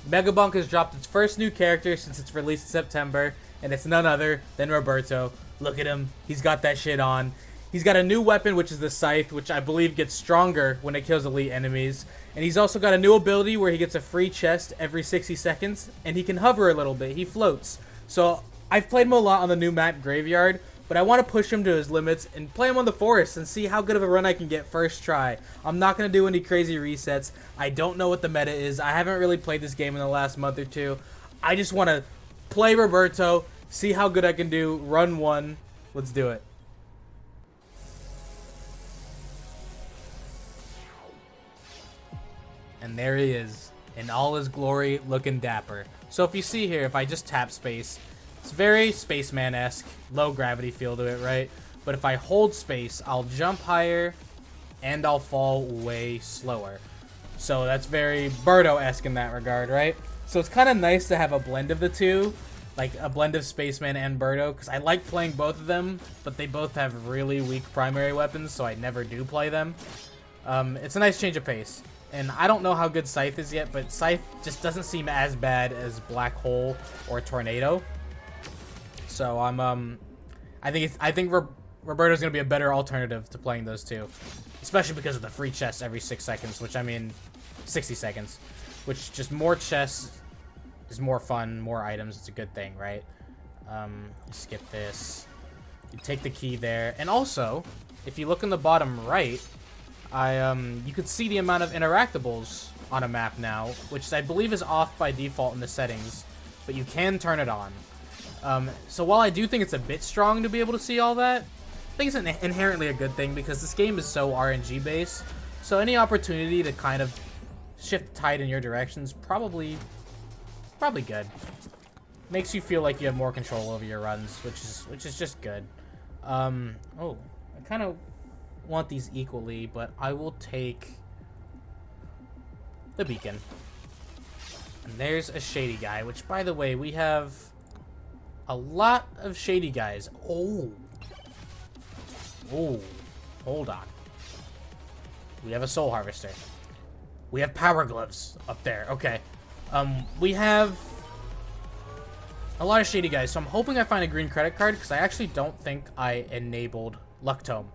Megabonk has dropped its first new character since its release in September, and it's none other than Roberto. Look at him. He's got that shit on. He's got a new weapon, which is the Scythe, which I believe gets stronger when it kills elite enemies. And he's also got a new ability where he gets a free chest every 60 seconds, and he can hover a little bit. He floats. So I've played him a lot on the new map Graveyard, but I want to push him to his limits and play him on the forest and see how good of a run I can get first try. I'm not going to do any crazy resets. I don't know what the meta is. I haven't really played this game in the last month or two. I just want to play Roberto, see how good I can do, run one. Let's do it. And there he is, in all his glory, looking dapper. So if you see here, if I just tap space, it's very Spaceman-esque, low gravity feel to it, right? But if I hold space, I'll jump higher, and I'll fall way slower. So that's very Birdo-esque in that regard, right? So it's kind of nice to have a blend of the two, like a blend of Spaceman and Birdo, because I like playing both of them, but they both have really weak primary weapons, so I never do play them. It's a nice change of pace. And I don't know how good Scythe is yet, but Scythe just doesn't seem as bad as Black Hole or Tornado. So I think Roberto's gonna be a better alternative to playing those two, especially because of the free chests every 6 seconds, which I mean 60 seconds, which just more chests is more fun, more items. It's a good thing, right? Skip this. You take the key there, and also if you look in the bottom right, you could see the amount of interactables on a map now, which I believe is off by default in the settings, but you can turn it on. So while I do think it's a bit strong to be able to see all that, I think it's inherently a good thing because this game is so RNG based. So any opportunity to kind of shift the tide in your direction is probably good. Makes you feel like you have more control over your runs, which is just good. Oh, I kind of want these equally, but I will take the beacon. And there's a shady guy, which by the way, we have a lot of shady guys. Oh, hold on. We have a soul harvester. We have power gloves up there. Okay. We have a lot of shady guys, so I'm hoping I find a green credit card because I actually don't think I enabled Luck Tome,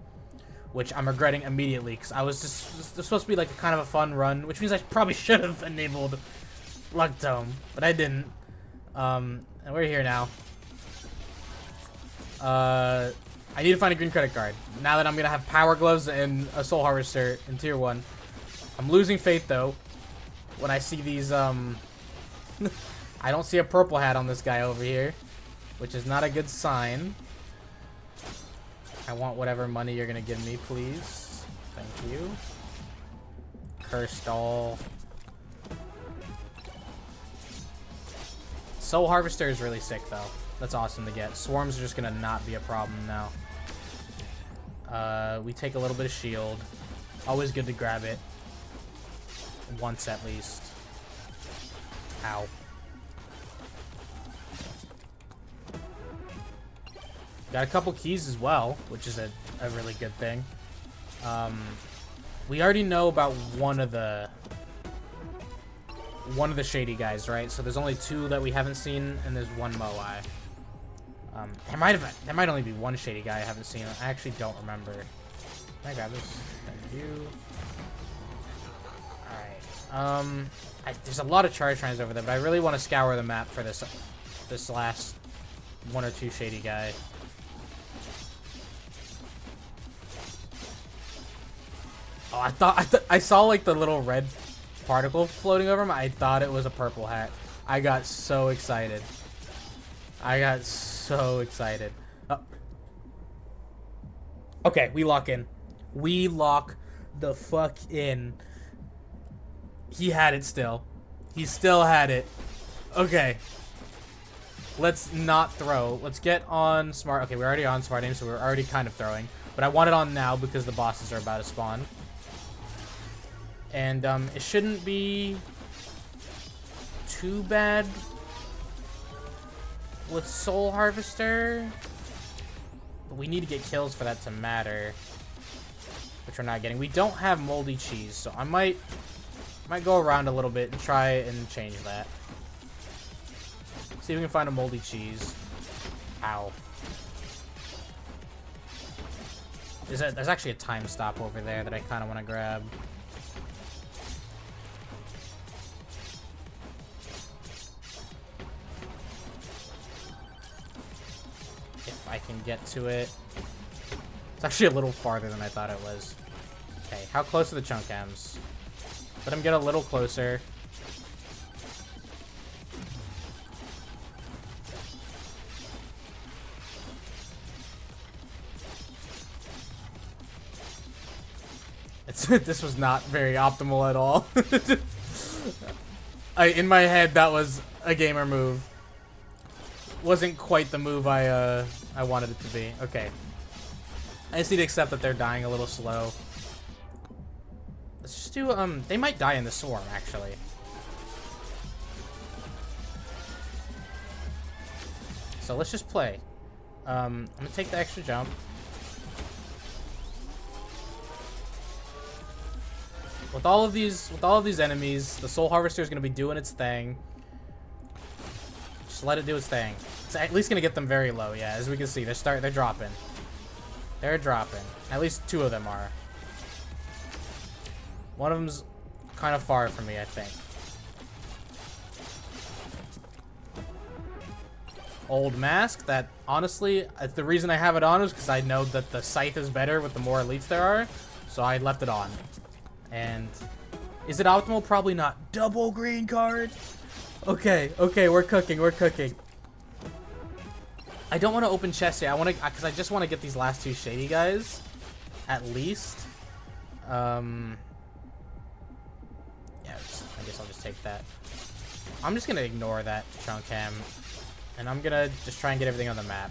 which I'm regretting immediately because I was just supposed to be like a kind of a fun run, which means I probably should have enabled Luck Tome, but I didn't. And we're here now. I need to find a green credit card now that I'm gonna have power gloves and a soul harvester in tier 1. I'm losing faith though when I see these. I don't see a purple hat on this guy over here, which is not a good sign. I want whatever money you're gonna give me, please. Thank you. Cursed all. Soul Harvester is really sick, though. That's awesome to get. Swarms are just gonna not be a problem now. We take a little bit of shield. Always good to grab it. Once at least. Ow. Got a couple keys as well, which is a really good thing. We already know about one of the shady guys, right? So there's only 2 that we haven't seen, and there's 1 Moai. There might only be 1 shady guy I haven't seen. I actually don't remember. Can I grab this? Thank you. All right. There's a lot of charge shrines over there, but I really want to scour the map for this last 1 or 2 shady guy. Oh, I saw like the little red particle floating over him. I thought it was a purple hat. I got so excited. Oh. Okay, we lock in. We lock the fuck in. He had it still. He still had it. Okay. Let's not throw. Let's get on smart. Okay, we're already on smart aim, so we're already kind of throwing. But I want it on now because the bosses are about to spawn. And it shouldn't be too bad with Soul Harvester. But we need to get kills for that to matter, which we're not getting. We don't have moldy cheese, so I might Might go around a little bit and try and change that. See if we can find a moldy cheese. Ow. There's actually a time stop over there that I kind of want to grab. If I can get to it. It's actually a little farther than I thought it was. Okay, how close are the chunk cams? Let him get a little closer. This was not very optimal at all. In my head, that was a gamer move. Wasn't quite the move I wanted it to be. Okay. I just need to accept that they're dying a little slow. Let's just do, they might die in the swarm, actually. So let's just play. I'm gonna take the extra jump. With all of these enemies, the Soul Harvester is gonna be doing its thing. Just let it do its thing. It's at least gonna get them very low, yeah. As we can see, they're dropping. They're dropping. At least 2 of them are. One of them's kind of far from me, I think. Old mask. That honestly, the reason I have it on is because I know that the scythe is better with the more elites there are, so I left it on. And is it optimal? Probably not. Double green card. Okay, we're cooking. I don't want to open chests yet. I want to, because I just want to get these last 2 shady guys, at least. Yeah, I guess I'll just take that. I'm just gonna ignore that chunk cam, and I'm gonna just try and get everything on the map.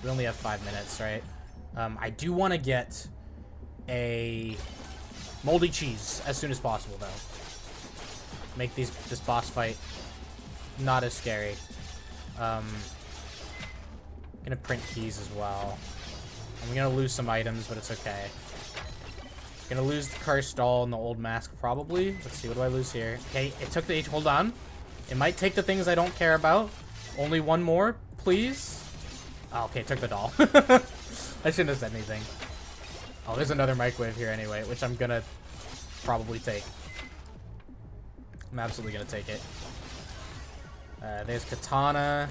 We only have 5 minutes, right? I do want to get a moldy cheese as soon as possible, though. Make this boss fight not as scary. Gonna print keys as well. I'm gonna lose some items, but it's okay. Gonna lose the cursed doll and the old mask, probably. Let's see, what do I lose here? Okay, it took the H. Hold on. It might take the things I don't care about. Only one more, please. Oh, okay, it took the doll. I shouldn't have said anything. Oh, there's another microwave here anyway, which I'm gonna probably take. I'm absolutely gonna take it. There's katana.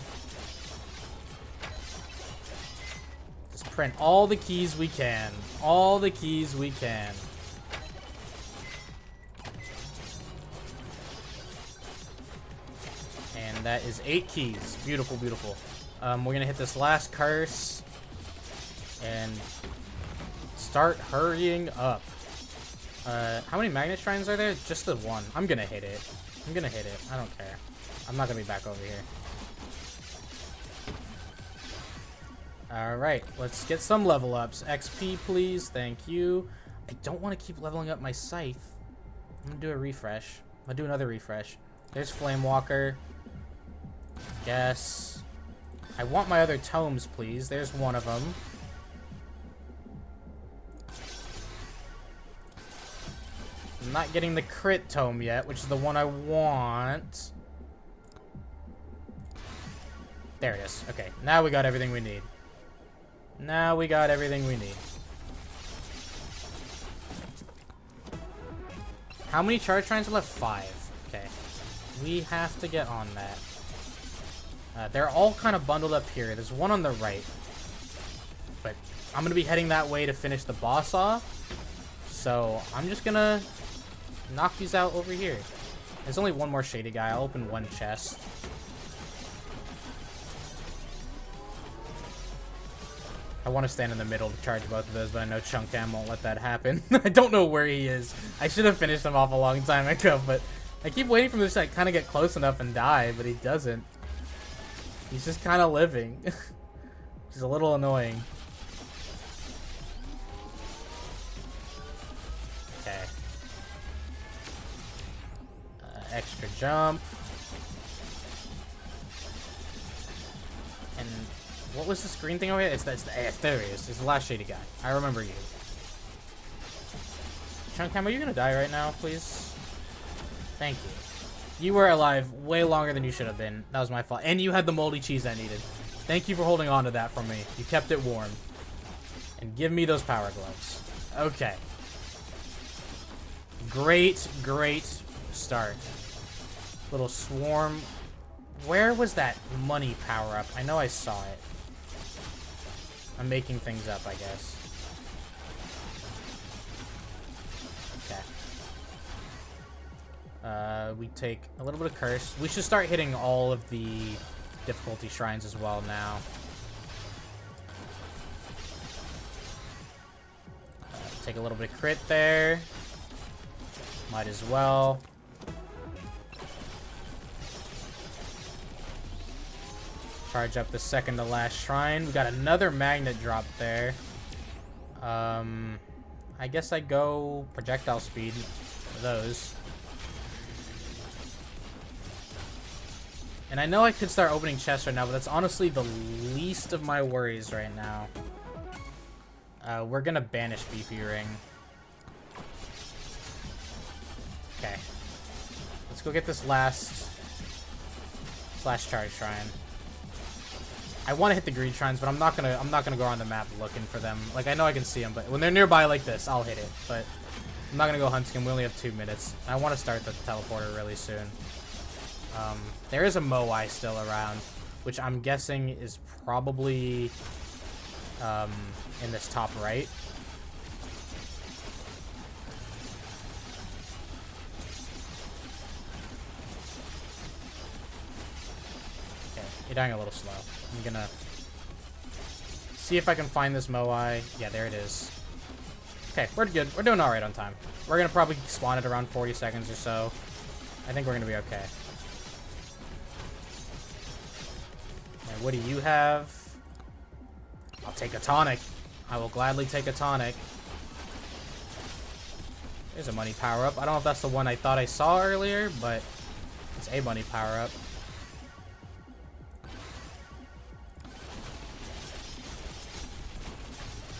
Just print all the keys we can. All the keys we can. And that is 8 keys. Beautiful, beautiful. We're gonna hit this last curse and start hurrying up. How many magnet shrines are there? Just the one. I'm gonna hit it. I don't care. I'm not gonna be back over here. Alright, let's get some level ups. XP, please. Thank you. I don't want to keep leveling up my scythe. I'm gonna do a refresh. I'm gonna do another refresh. There's Flamewalker. Yes. I want my other tomes, please. There's one of them. I'm not getting the crit tome yet, which is the one I want. There it is. Okay, now we got everything we need. Now we got everything we need. How many charge shrines are left? 5. Okay. We have to get on that. They're all kind of bundled up here. There's one on the right. But I'm going to be heading that way to finish the boss off. So I'm just going to knock these out over here. There's only one more shady guy. I'll open one chest. I want to stand in the middle to charge both of those, but I know Chunk Cam won't let that happen. I don't know where he is. I should have finished him off a long time ago, but I keep waiting for him to like, kind of get close enough and die, but he doesn't. He's just kind of living. Which is a little annoying. Okay. Extra jump. And what was this green thing over here? There he is. It's the last shady guy. I remember you. Chunkcam, are you gonna die right now, please? Thank you. You were alive way longer than you should have been. That was my fault. And you had the moldy cheese I needed. Thank you for holding on to that for me. You kept it warm. And give me those power gloves. Okay. Great, great start. Little swarm. Where was that money power-up? I know I saw it. I'm making things up, I guess. Okay. We take a little bit of curse. We should start hitting all of the difficulty shrines as well now. Take a little bit of crit there. Might as well. Charge up the second to last shrine. We got another magnet drop there. I guess I go projectile speed for those. And I know I could start opening chests right now, but that's honestly the least of my worries right now. We're gonna banish Beefy Ring. Okay. Let's go get this last charge shrine. I want to hit the greed shrines, but I'm not gonna go on the map looking for them. Like, I know I can see them, but when they're nearby like this, I'll hit it. But I'm not gonna go hunting them. We only have 2 minutes. I want to start the teleporter really soon. There is a Moai still around, which I'm guessing is probably in this top right. Okay, you're dying a little slow. I'm gonna see if I can find this Moai. Yeah, there it is. Okay, we're good. We're doing alright on time. We're gonna probably spawn it around 40 seconds or so. I think we're gonna be okay. And what do you have? I'll take a tonic. I will gladly take a tonic. There's a money power-up. I don't know if that's the one I thought I saw earlier, but it's a money power-up.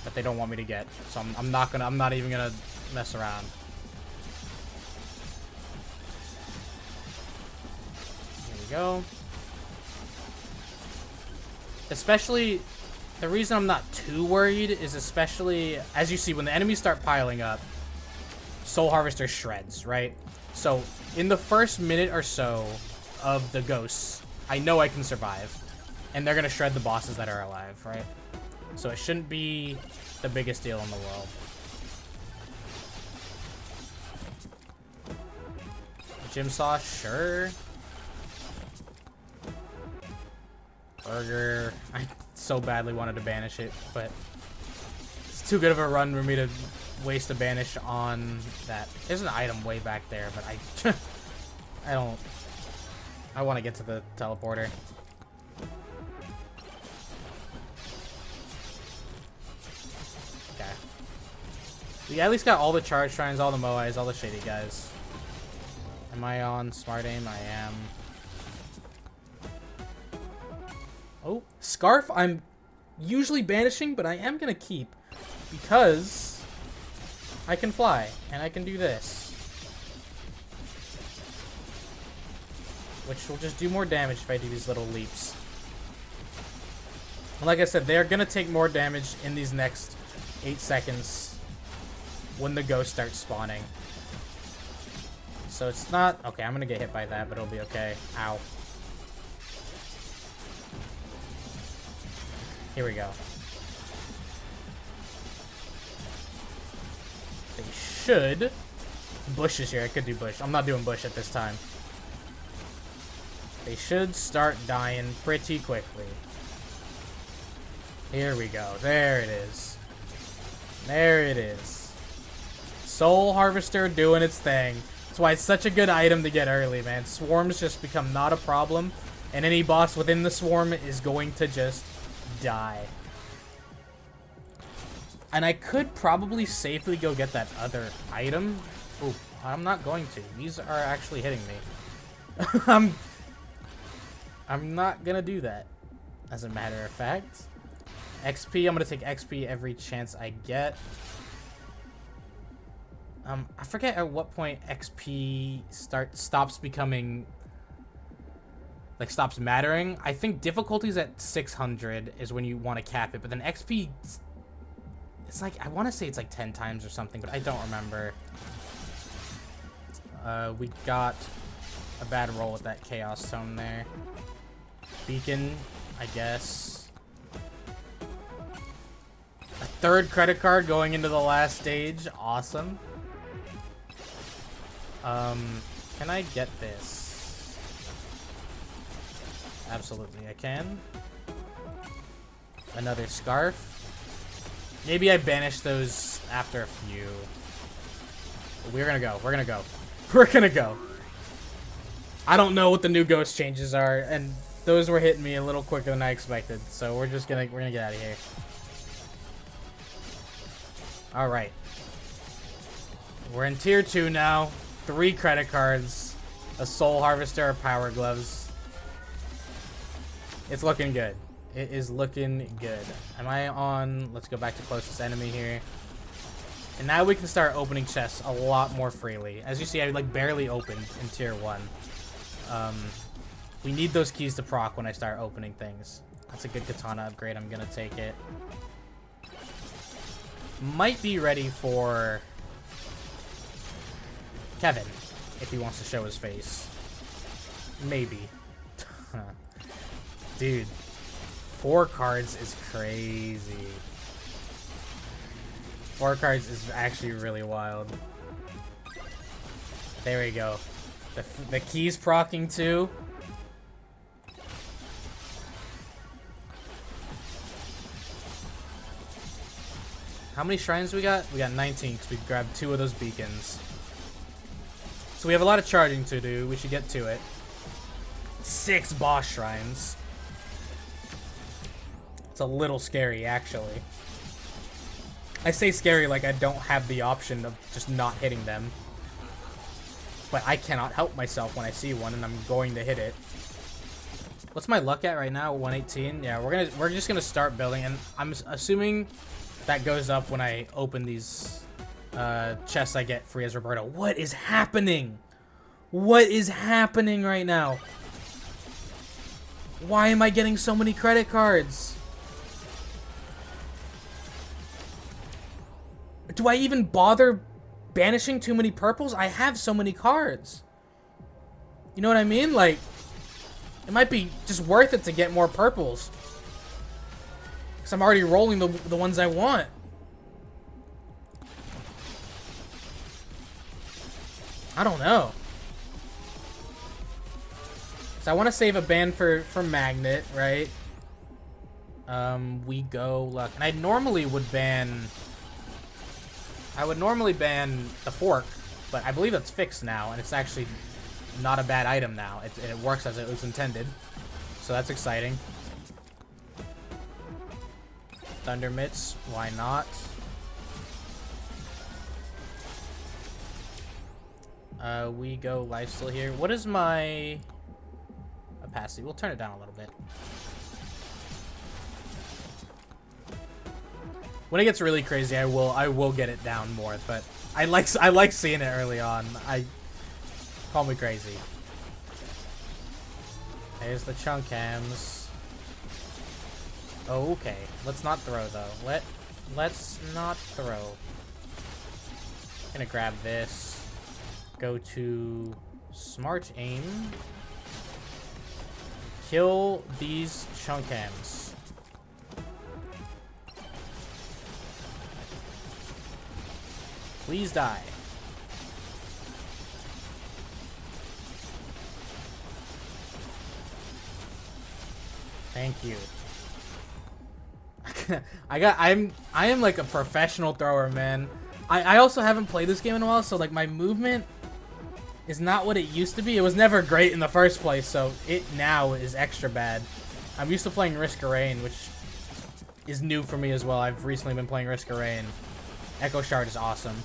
That they don't want me to get, so I'm not even gonna mess around. Here we go. Especially, the reason I'm not too worried is especially, as you see, when the enemies start piling up, Soul Harvester shreds, right? So, in the first minute or so of the ghosts, I know I can survive. And they're gonna shred the bosses that are alive, right? So it shouldn't be the biggest deal in the world. Gym Saw, sure. Burger. I so badly wanted to banish it, but it's too good of a run for me to waste a banish on that. There's an item way back there, but I want to get to the teleporter. Okay. We at least got all the charge shrines, all the Moais, all the shady guys. Am I on smart aim? I am. Oh, Scarf I'm usually banishing, but I am going to keep because I can fly and I can do this. Which will just do more damage if I do these little leaps. And like I said, they're going to take more damage in these next 8 seconds when the ghost starts spawning. So it's not... Okay, I'm going to get hit by that, but it'll be okay. Ow. Here we go. They should... Bush is here. I could do Bush. I'm not doing Bush at this time. They should start dying pretty quickly. Here we go. There it is. There it is. Soul Harvester doing its thing. That's why it's such a good item to get early, man. Swarms just become not a problem, and any boss within the swarm is going to just die. And I could probably safely go get that other item. Ooh, I'm not going to. These are actually hitting me. I'm not gonna do that, as a matter of fact. XP, I'm gonna take XP every chance I get. I forget at what point XP stops becoming, like, stops mattering. I think difficulties at 600 is when you want to cap it, but then XP, it's like, I want to say it's like 10 times or something, but I don't remember. We got a bad roll with that Chaos Tome there. Beacon, I guess. A third credit card going into the last stage. Awesome. Can I get this? Absolutely, I can. Another scarf. Maybe I banish those after a few. But we're gonna go. We're gonna go. We're gonna go. I don't know what the new ghost changes are, and those were hitting me a little quicker than I expected. So we're gonna get out of here. All right. We're in tier 2 now. 3 credit cards, a soul harvester, a power gloves. It's looking good. It is looking good. Am I on? Let's go back to closest enemy here. And now we can start opening chests a lot more freely. As you see, I like barely opened in tier 1. We need those keys to proc when I start opening things. That's a good katana upgrade. I'm gonna take it. Might be ready for Kevin, if he wants to show his face. Maybe. Dude, 4 cards is crazy. 4 cards is actually really wild. There we go. The keys proccing too. How many shrines we got? We got 19 because we grabbed 2 of those beacons. So we have a lot of charging to do. We should get to it. 6 boss shrines. It's a little scary, actually. I say scary like I don't have the option of just not hitting them. But I cannot help myself when I see one, and I'm going to hit it. What's my luck at right now? 118? Yeah, we're just gonna start building, and I'm assuming that goes up when I open these chests I get free as Roberto. What is happening? What is happening right now? Why am I getting so many credit cards? Do I even bother banishing too many purples? I have so many cards. You know what I mean? Like, it might be just worth it to get more purples. Because I'm already rolling the ones I want. I don't know. So I want to save a ban for Magnet, right? We go luck. And I normally would ban... I would normally ban the fork, but I believe that's fixed now, and it's actually not a bad item now. It works as it was intended. So that's exciting. Thunder Mitts, why not? We go lifesteal here. What is my opacity? We'll turn it down a little bit. When it gets really crazy, I will get it down more, but I like seeing it early on. Call me crazy. There's the chunk hams. Oh, okay. Let's not throw though. Let's not throw. Gonna grab this. Go to smart aim. Kill these chunk hams. Please die. Thank you. I am like a professional thrower, man. I also haven't played this game in a while, so like my movement is not what it used to be. It was never great in the first place, so it now is extra bad. I'm used to playing Risk of Rain, which is new for me as well. I've recently been playing Risk of Rain. Echo Shard is awesome.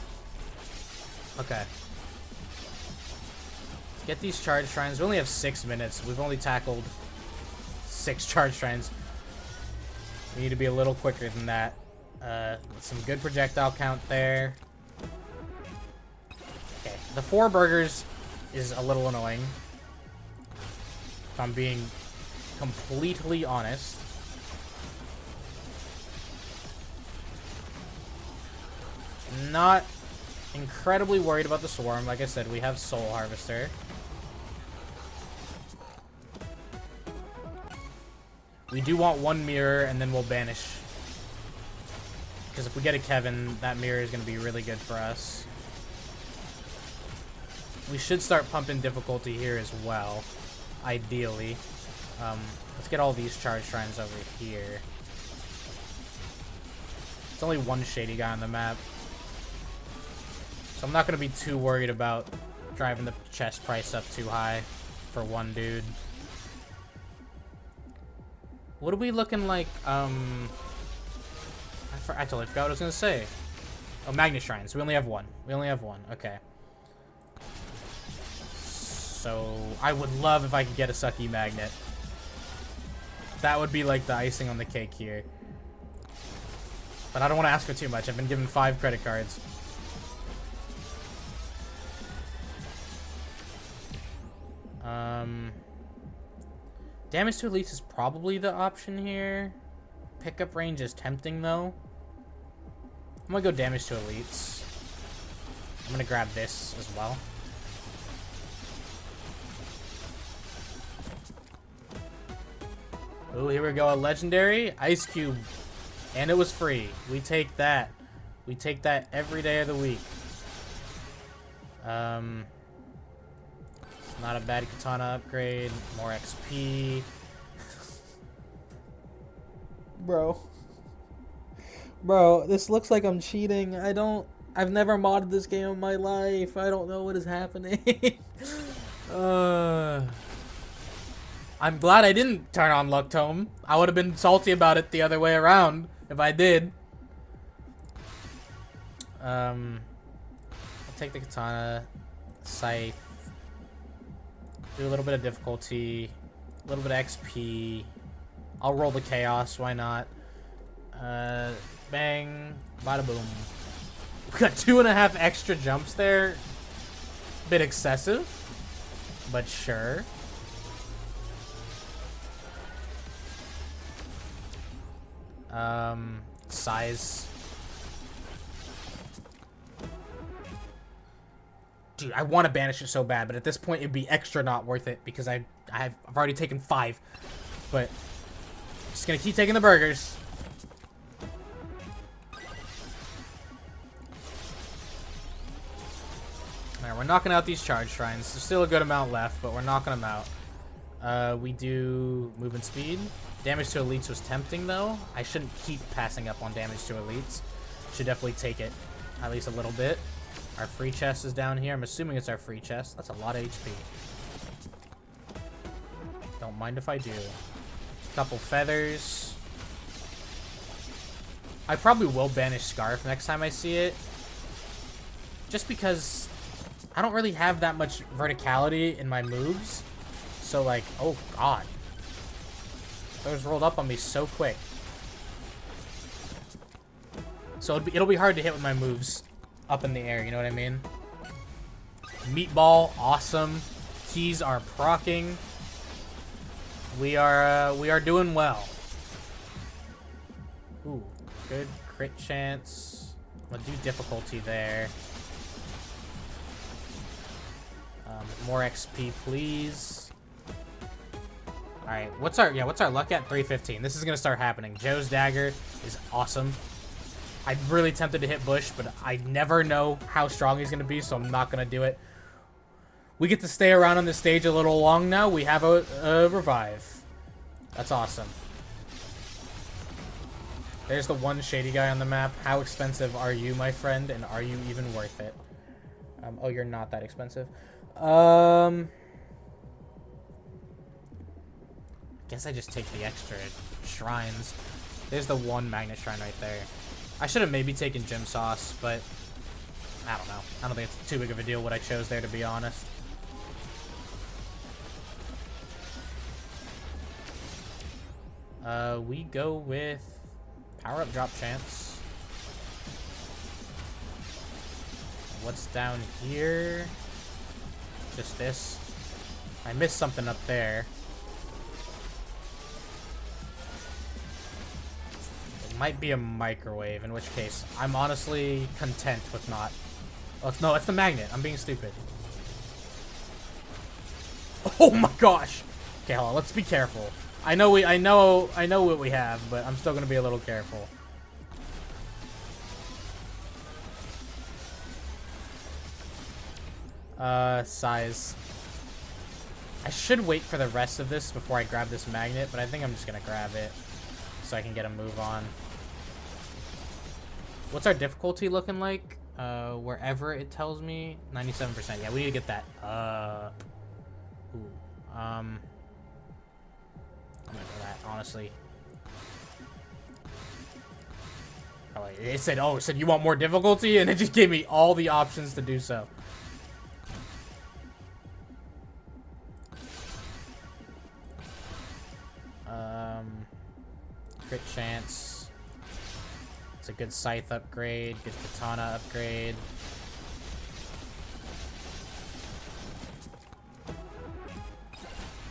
Okay. Let's get these charge shrines. We only have 6 minutes. We've only tackled 6 charge shrines. We need to be a little quicker than that. Some good projectile count there. The 4 burgers is a little annoying, if I'm being completely honest. Not incredibly worried about the swarm. Like I said, we have Soul Harvester. We do want 1 mirror, and then we'll banish. Because if we get a Kevin, that mirror is going to be really good for us. We should start pumping difficulty here as well, ideally. Let's get all these charge shrines over here. It's only 1 shady guy on the map. So I'm not going to be too worried about driving the chest price up too high for 1 dude. What are we looking like? I totally forgot what I was going to say. Oh, Magnet Shrines. We only have 1. We only have 1. Okay. So, I would love if I could get a Sucky Magnet. That would be like the icing on the cake here. But I don't want to ask for too much. I've been given 5 credit cards. Damage to elites is probably the option here. Pickup range is tempting though. I'm gonna go damage to elites. I'm gonna grab this as well. Oh, here we go. A legendary Ice Cube. And it was free. We take that. We take that every day of the week. Not a bad katana upgrade. More XP. Bro, this looks like I'm cheating. I've never modded this game in my life. I don't know what is happening. I'm glad I didn't turn on Luck Tome. I would have been salty about it the other way around if I did. I'll take the katana, scythe, do a little bit of difficulty, a little bit of XP. I'll roll the chaos, why not? Bang, bada boom. We got 2.5 extra jumps there. Bit excessive, but sure. Size. Dude, I want to banish it so bad, but at this point it'd be extra not worth it because I've already taken 5. But just gonna keep taking the burgers. Alright, we're knocking out these charge shrines. There's still a good amount left, but we're knocking them out. We do movement speed. Damage to elites was tempting though. I shouldn't keep passing up on damage to elites. Should definitely take it at least a little bit. Our free chest is down here. I'm assuming it's our free chest. That's a lot of HP. Don't mind if I do. Couple feathers. I probably will banish Scarf next time I see it. Just because I don't really have that much verticality in my moves. So like, oh god. Those rolled up on me so quick. So it'll be hard to hit with my moves up in the air, you know what I mean? Meatball, awesome. Keys are proccing. We are doing well. Ooh, good crit chance. I'm gonna do difficulty there. More XP, please. All right, what's our luck at? 315. This is gonna start happening. Joe's dagger is awesome. I'm really tempted to hit Bush, but I never know how strong he's gonna be, so I'm not gonna do it. We get to stay around on this stage a little long now. We have a revive. That's awesome. There's the one shady guy on the map. How expensive are you, my friend? And are you even worth it? Oh, you're not that expensive. Guess I just take the extra shrines. There's the one magnet shrine right there. I should have maybe taken Gem Sauce, but I don't know. I don't think it's too big of a deal what I chose there, to be honest. We go with power-up drop chance. What's down here? Just this. I missed something up there. It might be a microwave, in which case I'm honestly content with not. Oh, no, it's the magnet. I'm being stupid. Oh my gosh. Okay, hold on. Let's be careful. I know what we have, but I'm still gonna be a little careful. Size. I should wait for the rest of this before I grab this magnet, but I think I'm just gonna grab it so I can get a move on. What's our difficulty looking like? Wherever it tells me, 97%. Yeah, we need to get that up. Ooh. I'm gonna do that, honestly. Oh, it said you want more difficulty, and it just gave me all the options to do so. Crit chance. It's a good scythe upgrade, good katana upgrade.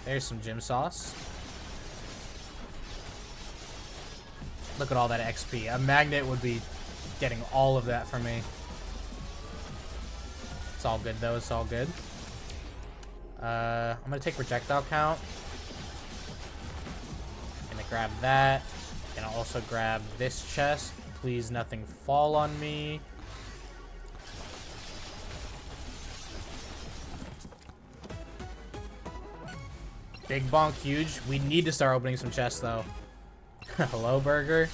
There's some gym sauce. Look at all that XP. A magnet would be getting all of that for me. It's all good though, it's all good. I'm gonna take projectile count. Gonna grab that. Gonna also grab this chest. Please nothing fall on me. Big bonk, huge. We need to start opening some chests though. Hello, burger.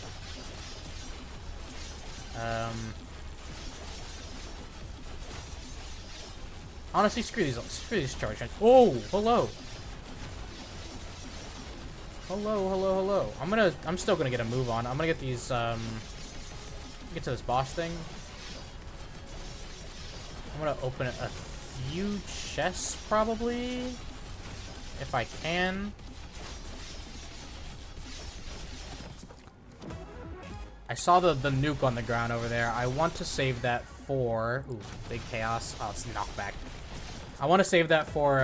Honestly, screw these charge. Oh, hello. Hello. I'm still gonna get a move on. I'm gonna get these, get to this boss thing. I'm gonna open a few chests, probably, if I can. I saw the nuke on the ground over there. I want to save that for... Ooh, big chaos. Oh, it's knockback. I want to save that for,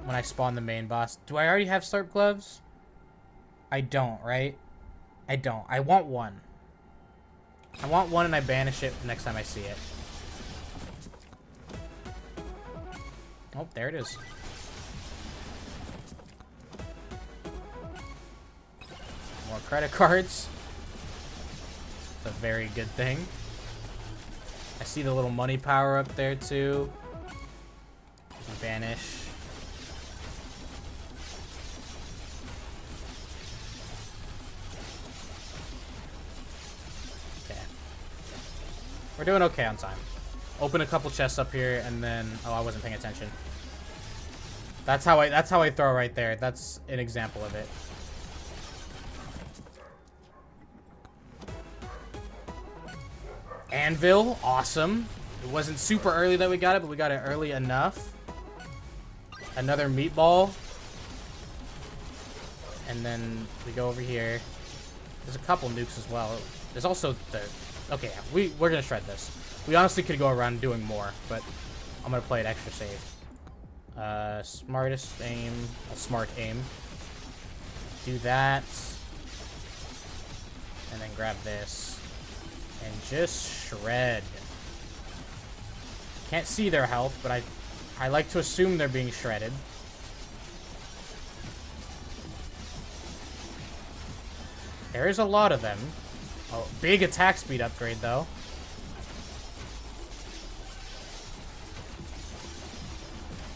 when I spawn the main boss. Do I already have Slurp Gloves? I don't, right? I don't. I want one. I want one and I banish it next time I see it. Oh, there it is. More credit cards. It's a very good thing. I see the little money power up there too. Banish. We're doing okay on time. Open a couple chests up here, and then... Oh, I wasn't paying attention. That's how I throw right there. That's an example of it. Anvil, awesome. It wasn't super early that we got it, but we got it early enough. Another meatball. And then we go over here. There's a couple nukes as well. There's also the... Okay, yeah, we're gonna shred this. We honestly could go around doing more, but I'm gonna play it extra safe. Smartest aim, a smart aim. Do that. And then grab this. And just shred. Can't see their health, but I like to assume they're being shredded. There is a lot of them. Oh, big attack speed upgrade, though.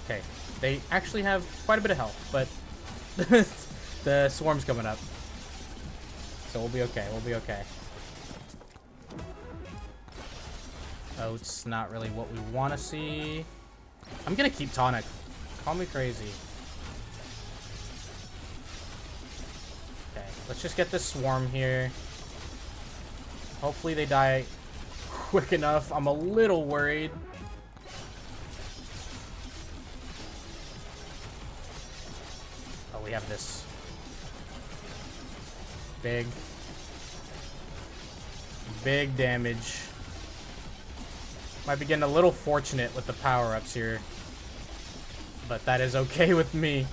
Okay, they actually have quite a bit of health, but the swarm's coming up. So we'll be okay, we'll be okay. Oh, it's not really what we want to see. I'm gonna keep tonic. Call me crazy. Okay, let's just get this swarm here. Hopefully they die quick enough. I'm a little worried. Oh, we have this. Big damage. Might be getting a little fortunate with the power-ups here. but that is okay with me.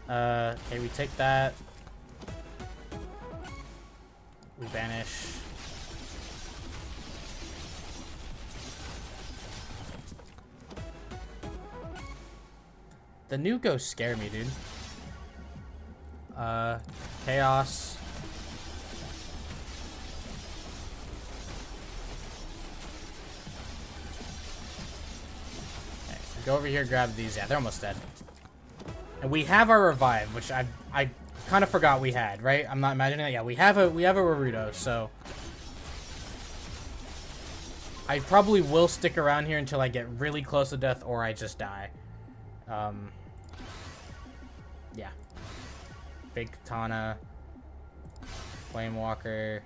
Okay, we take that. We banish. The new ghosts scare me, dude. Chaos. Okay, go over here, grab these. Yeah, they're almost dead. And we have our revive, which I kind of forgot we had, right? I'm not imagining that. Yeah, we have a Roberto, so I probably will stick around here until I get really close to death or I just die. Yeah. Big Katana. Flamewalker.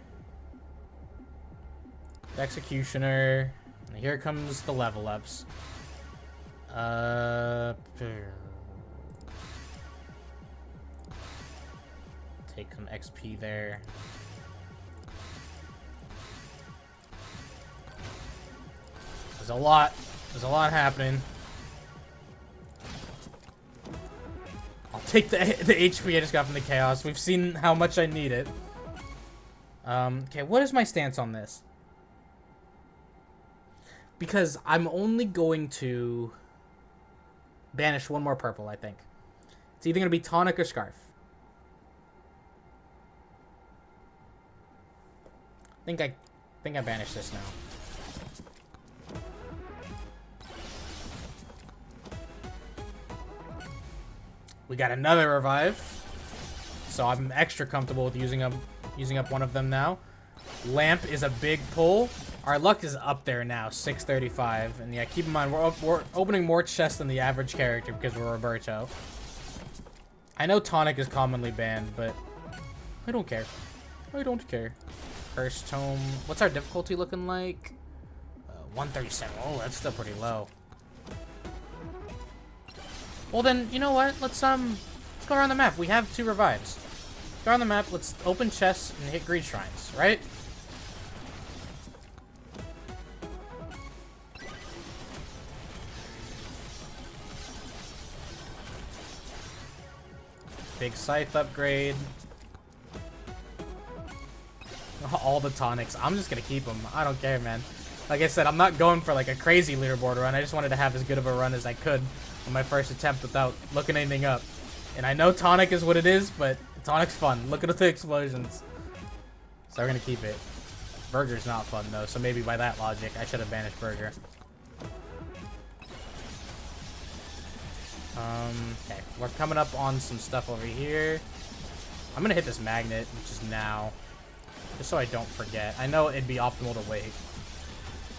Executioner. And here comes the level ups. Take some XP there. There's a lot happening. I'll take the HP I just got from the chaos. We've seen how much I need it. Okay, what is my stance on this? Because I'm only going to banish one more purple, I think. It's either going to be Tonic or Scarf. I think I banished this now. We got another revive, so I'm extra comfortable with using up one of them now. Lamp is a big pull. Our luck is up there now, 635, and yeah, keep in mind we're opening more chests than the average character because we're Roberto. I know Tonic is commonly banned, but I don't care. I don't care. First tome. What's our difficulty looking like? 137. Oh, that's still pretty low. Well then, you know what? Let's go around the map. We have 2 revives. Go around the map. Let's open chests and hit greed shrines, right? Big scythe upgrade. All the tonics. I'm just gonna keep them. I don't care, man. Like I said, I'm not going for like a crazy leaderboard run. I just wanted to have as good of a run as I could on my first attempt without looking anything up. And I know tonic is what it is, but tonic's fun. Look at the explosions. So we're gonna keep it. Burger's not fun though, so maybe by that logic, I should have banished Burger. Okay, we're coming up on some stuff over here. I'm gonna hit this magnet, which is now. Just so I don't forget. I know it'd be optimal to wait.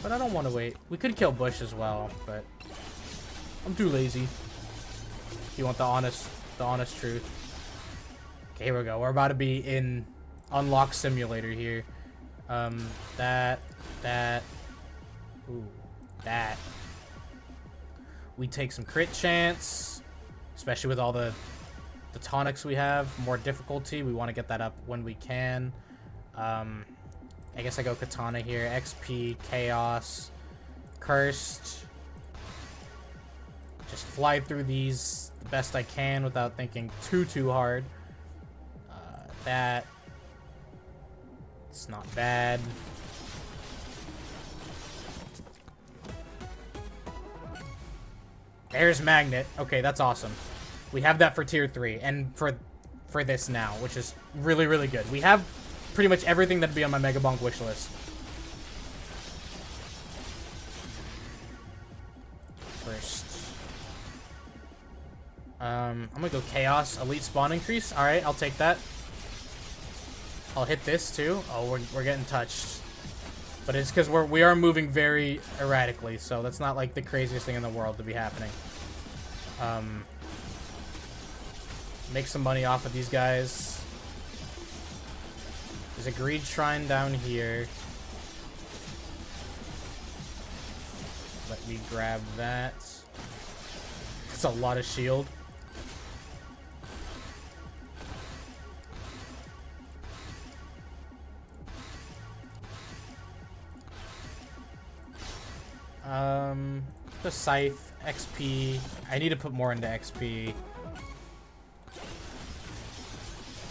But I don't want to wait. We could kill Bush as well, but I'm too lazy. If you want the honest truth. Okay, here we go. We're about to be in Unlock Simulator here. Ooh, that. We take some crit chance, especially with all the tonics we have. More difficulty. We want to get that up when we can. I guess I go Katana here. XP, Chaos, Cursed. Just fly through these the best I can without thinking too hard. It's not bad. There's Magnet. Okay, that's awesome. We have that for tier 3 and for this now, which is really good. We have pretty much everything that'd be on my Megabonk wish list. First. I'm gonna go Chaos, Elite Spawn Increase. Alright, I'll take that. I'll hit this too. Oh, we're getting touched. But it's because we are moving very erratically, so that's not like the craziest thing in the world to be happening. Make some money off of these guys. There's a greed shrine down here. Let me grab that. It's a lot of shield. The Scythe, XP. I need to put more into XP.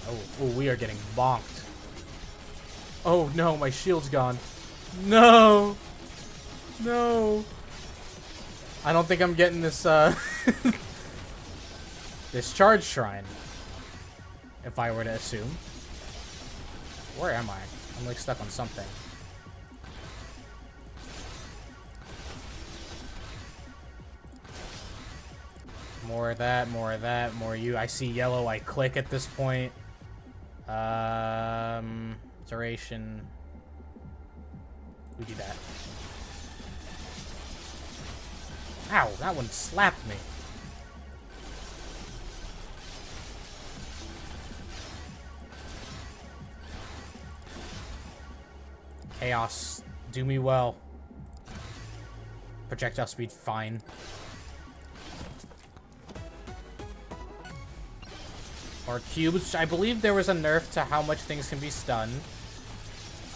Oh, we are getting bonked. Oh no, my shield's gone. No! No! I don't think I'm getting this, this charge shrine. If I were to assume. Where am I? I'm like stuck on something. More of that, more of that, more you. I see yellow, I click at this point. Duration. We do that. Ow, that one slapped me. Chaos, do me well. Projectile speed, fine. Or cubes. I believe there was a nerf to how much things can be stunned.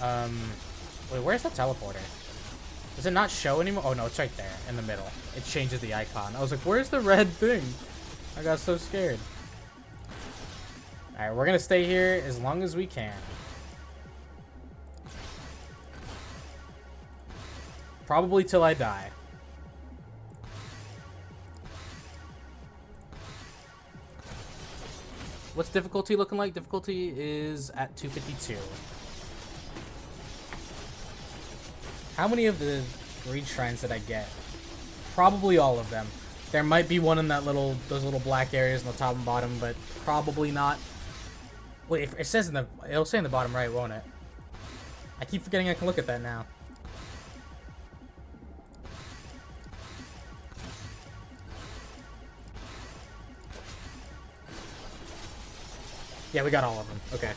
Wait, where's the teleporter? Does it not show anymore? Oh no, it's right there in the middle. It changes the icon. I was like, where's the red thing? I got so scared. Alright, we're gonna stay here as long as we can. Probably till I die. What's difficulty looking like? Difficulty is at 252. How many of the greed shrines did I get? Probably all of them. There might be one in that those little black areas on the top and bottom, but probably not. Wait, it says it'll say in the bottom right, won't it? I keep forgetting I can look at that now. Yeah, we got all of them. Okay.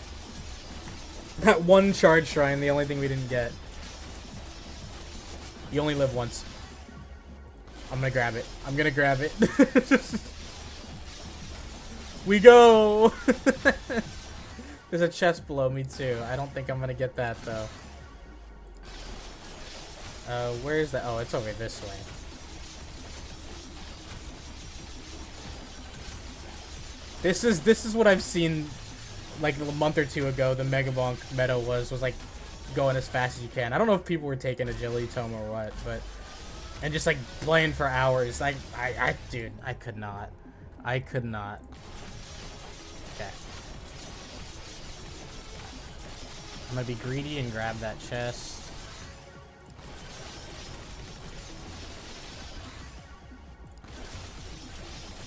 That one charge shrine, the only thing we didn't get. You only live once. I'm gonna grab it. I'm gonna grab it. We go! There's a chest below me too. I don't think I'm gonna get that though. Where is that? Oh, it's over this way. This is what I've seen like a month or two ago. The Megabonk meta was like going as fast as you can. I don't know if people were taking agility tome or what, but and just like playing for hours. Dude, I could not. I could not. Okay. I'm gonna be greedy and grab that chest.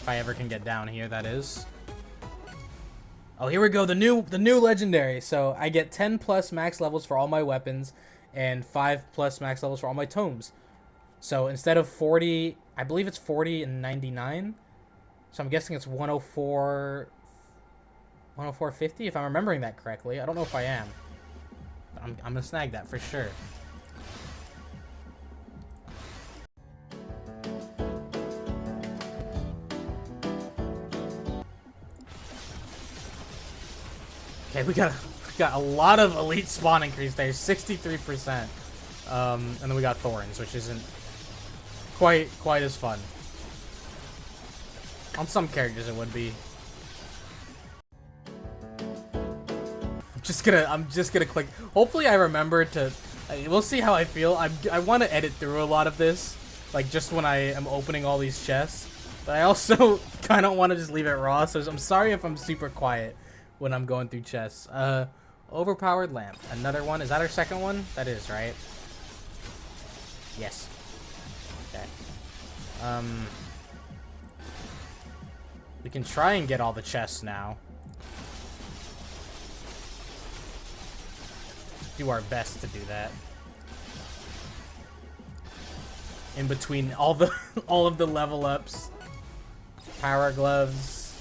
If I ever can get down here, that is. Oh, here we go. The new legendary. So I get 10 plus max levels for all my weapons and 5 plus max levels for all my tomes. So instead of 40, I believe it's 40 and 99. So I'm guessing it's 104, 104.50 if I'm remembering that correctly. I don't know if I am. But I'm gonna snag that for sure. Okay, we got a lot of elite spawn increase there, 63%. And then we got thorns, which isn't quite as fun. On some characters it would be. I'm just gonna click. Hopefully I remember to. We'll see how I feel. I want to edit through a lot of this, like just when I am opening all these chests. But I also kind of want to just leave it raw. So I'm sorry if I'm super quiet when I'm going through chests. Overpowered lamp. Another one. Is that our second one? That is, right? Yes. Okay. We can try and get all the chests now. Do our best to do that. In between all of the level ups. Power gloves.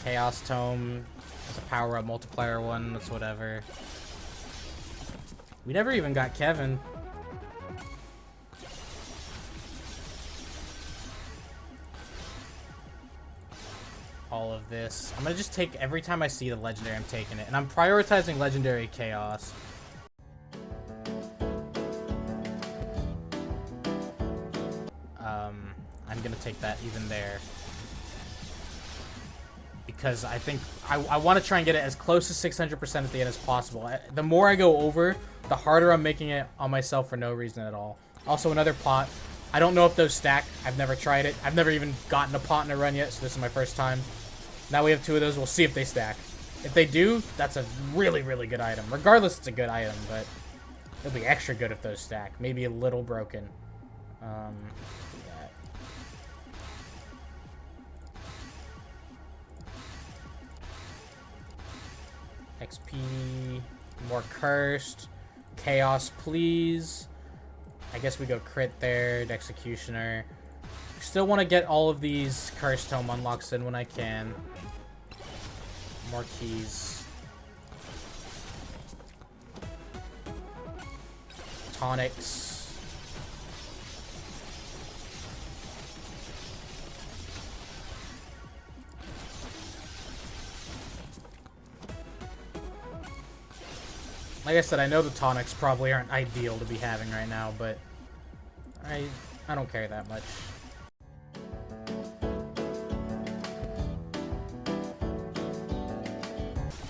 Chaos Tome. That's a power up multiplier one. That's whatever. We never even got Kevin. All of this. I'm gonna just take every time I see the legendary, I'm taking it. And I'm prioritizing legendary chaos. take that even there. Because I think I want to try and get it as close to 600% at the end as possible. The more I go over, the harder I'm making it on myself for no reason at all. Also, another pot. I don't know if those stack. I've never tried it. I've never even gotten a pot in a run yet, so this is my first time. Now we have 2 of those. We'll see if they stack. If they do, that's a really, really good item. Regardless, it's a good item, but it'll be extra good if those stack. Maybe a little broken. XP, more cursed, chaos, please. I guess we go crit there, executioner. Still want to get all of these cursed home unlocks in when I can. More keys. Tonics. Like I said, I know the tonics probably aren't ideal to be having right now, but I don't care that much.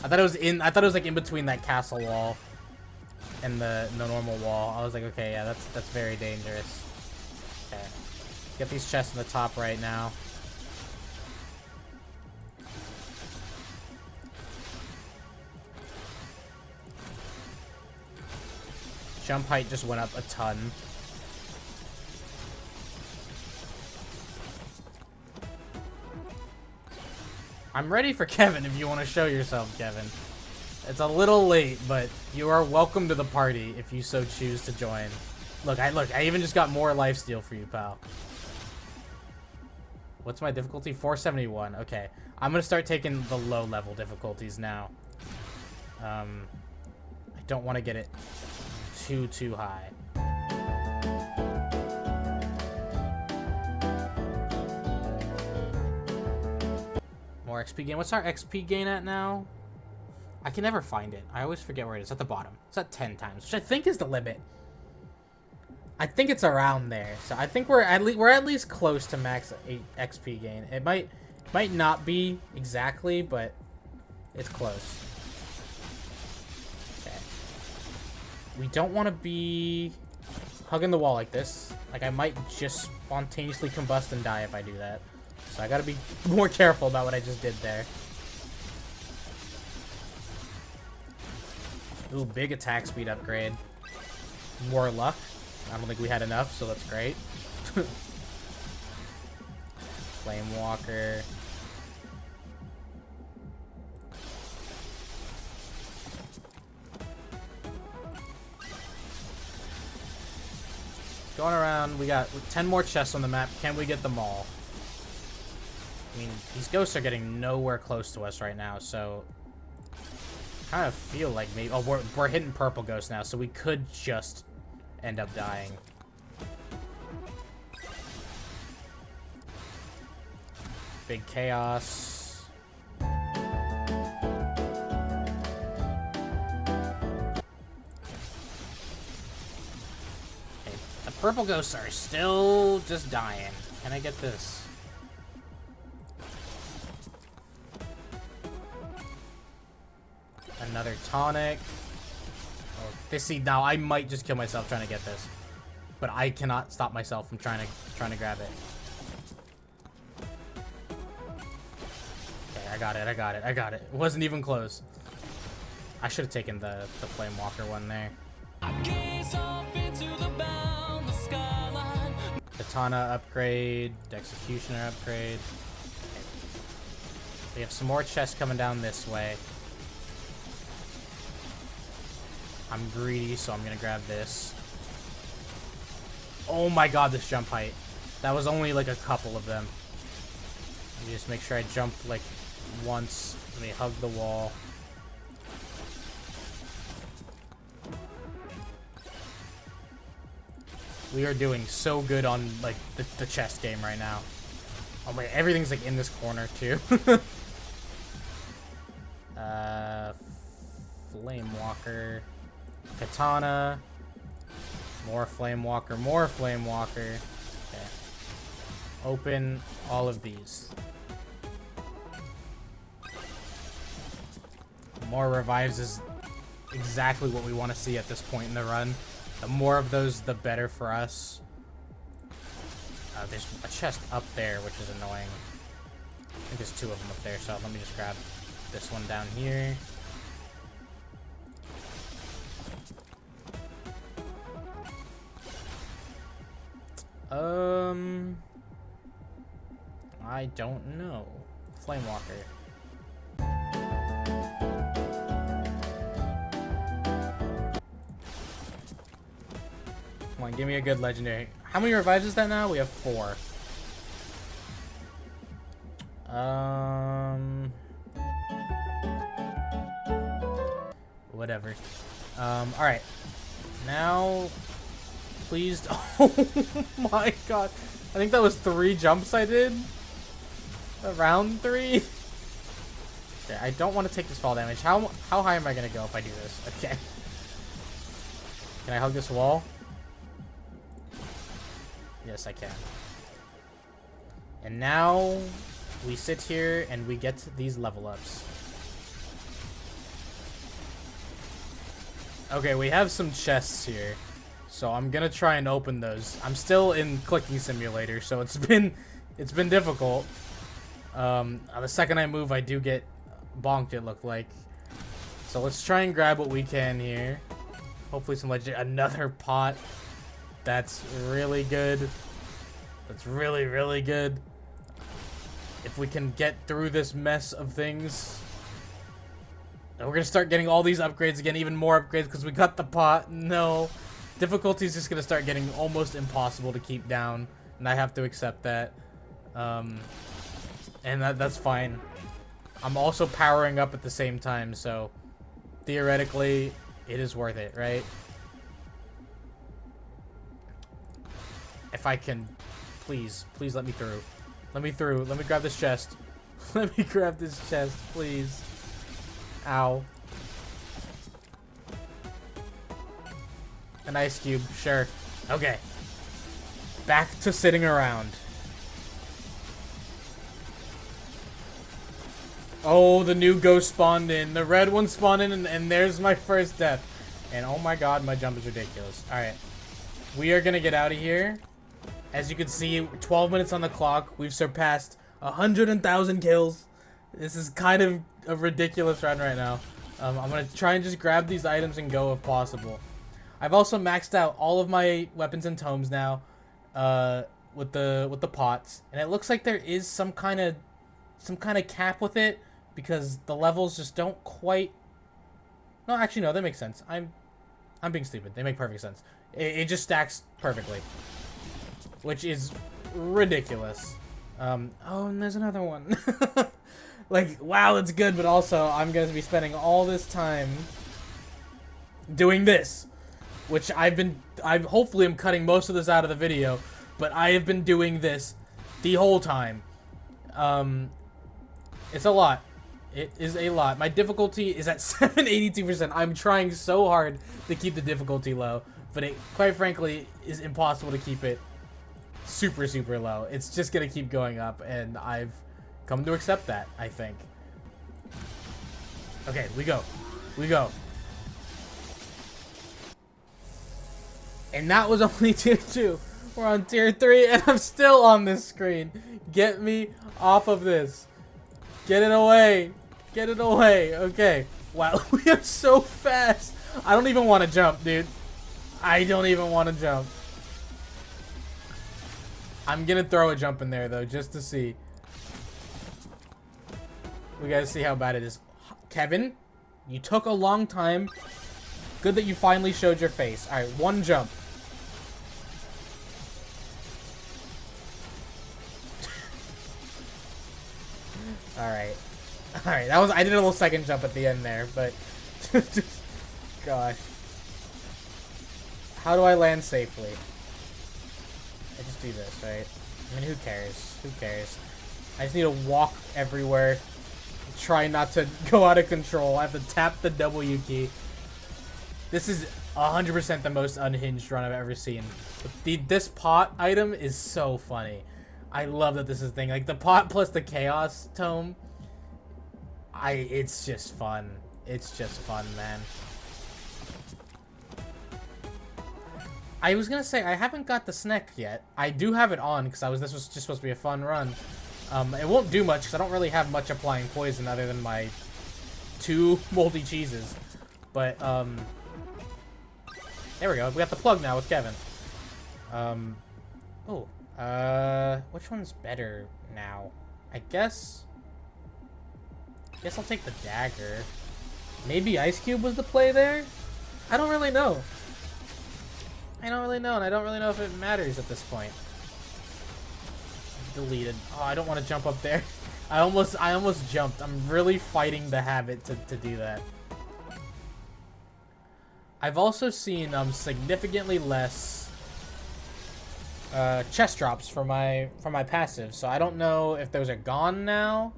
I thought it was like in between that castle wall and the normal wall. I was like, okay, yeah, that's very dangerous. Okay. Get these chests in the top right now. Jump height just went up a ton. I'm ready for Kevin if you want to show yourself, Kevin. It's a little late, but you are welcome to the party if you so choose to join. Look, I even just got more lifesteal for you, pal. What's my difficulty? 471. Okay. I'm going to start taking the low level difficulties now. I don't want to get it too high. More XP gain. What's our XP gain at now? I can never find it. I always forget where it is. At the bottom. It's at 10 times, which I think is the limit. I think it's around there. So I think we're at least close to max 8 XP gain. It might not be exactly, but it's close. We don't want to be hugging the wall like this. Like, I might just spontaneously combust and die if I do that. So I gotta be more careful about what I just did there. Ooh, big attack speed upgrade. More luck. I don't think we had enough, so that's great. Flame Walker. Going around, we got 10 more chests on the map. Can we get them all? I mean, these ghosts are getting nowhere close to us right now, so I kind of feel like maybe... Oh, we're hitting purple ghosts now, so we could just end up dying. Big chaos. Purple ghosts are still just dying. Can I get this? Another tonic. Oh, see, now I might just kill myself trying to get this, but I cannot stop myself from trying to grab it. Okay, I got it. It wasn't even close. I should have taken the Flame Walker one there. Katana upgrade, Executioner upgrade. Okay. We have some more chests coming down this way. I'm greedy, so I'm gonna grab this. Oh my god, this jump height. That was only like a couple of them. Let me just make sure I jump like once. Let me hug the wall. We are doing so good on, like, the chest game right now. Oh my, everything's, like, in this corner, too. Flame Walker. Katana. More Flame Walker. Okay. open all of these. More revives is exactly what we want to see at this point in the run. The more of those, the better for us. There's a chest up there, which is annoying. I think there's 2 of them up there, so let me just grab this one down here. I don't know. Flamewalker. Come on, give me a good legendary. How many revives is that now? We have 4. Whatever. Alright. Now, please. Oh my god. I think that was 3 jumps I did. Around 3. Okay, I don't want to take this fall damage. How high am I going to go if I do this? Okay. Can I hug this wall? Yes, I can. And now we sit here and we get these level ups. Okay, we have some chests here. So I'm gonna try and open those. I'm still in clicking simulator, so it's been difficult. The second I move, I do get bonked, it looked like. So let's try and grab what we can here. Hopefully some legend. Another pot. That's really good. That's really, really good. If we can get through this mess of things. And we're gonna start getting all these upgrades again, even more upgrades because we got the pot. No. Difficulty is just gonna start getting almost impossible to keep down. And I have to accept that. And that's fine. I'm also powering up at the same time, so theoretically it is worth it, right? If I can, please let me through. Let me through. Let me grab this chest. Let me grab this chest, please. Ow. An ice cube, sure. Okay. Back to sitting around. Oh, the new ghost spawned in. The red one spawned in, and there's my first death. And oh my god, my jump is ridiculous. Alright. We are gonna get out of here. As you can see, 12 minutes on the clock. We've surpassed 100,000 kills. This is kind of a ridiculous run right now. I'm gonna try and just grab these items and go if possible. I've also maxed out all of my weapons and tomes now, with the pots, and it looks like there is some kind of cap with it because the levels just don't quite. No, actually, no, that makes sense. I'm being stupid. They make perfect sense. It just stacks perfectly, which is ridiculous. Oh, and there's another one. Like, wow, that's good, but also I'm gonna be spending all this time doing this, which I'm hopefully I'm cutting most of this out of the video, but I have been doing this the whole time. It's a lot. It is a lot. My difficulty is at 782%. I'm trying so hard to keep the difficulty low, but it, quite frankly, is impossible to keep it super, super low. It's just gonna keep going up, and I've come to accept that, I think. Okay, we go. We go. And that was only tier 2. We're on tier 3, and I'm still on this screen. Get me off of this. Get it away. Get it away. Okay. Wow, we are so fast. I don't even want to jump, dude. I don't even want to jump. I'm going to throw a jump in there, though, just to see. We got to see how bad it is. Kevin, you took a long time. Good that you finally showed your face. All right, one jump. Alright. Alright, that was, I did a little second jump at the end there, but gosh. How do I land safely? I just do this, right? I mean, who cares? Who cares? I just need to walk everywhere. Try not to go out of control. I have to tap the W key. This is 100% the most unhinged run I've ever seen. This pot item is so funny. I love that this is a thing. Like, the pot plus the chaos tome. It's just fun. It's just fun, man. I was gonna say, I haven't got the snack yet. I do have it on, because this was just supposed to be a fun run. It won't do much, because I don't really have much applying poison other than my 2 moldy cheeses. But, there we go. We got the plug now with Kevin. Which one's better now? I guess I'll take the dagger. Maybe Ice Cube was the play there? I don't really know. And I don't really know if it matters at this point. Deleted. Oh, I don't want to jump up there. I almost jumped. I'm really fighting the habit to do that. I've also seen significantly less chest drops for my passive, so I don't know if those are gone now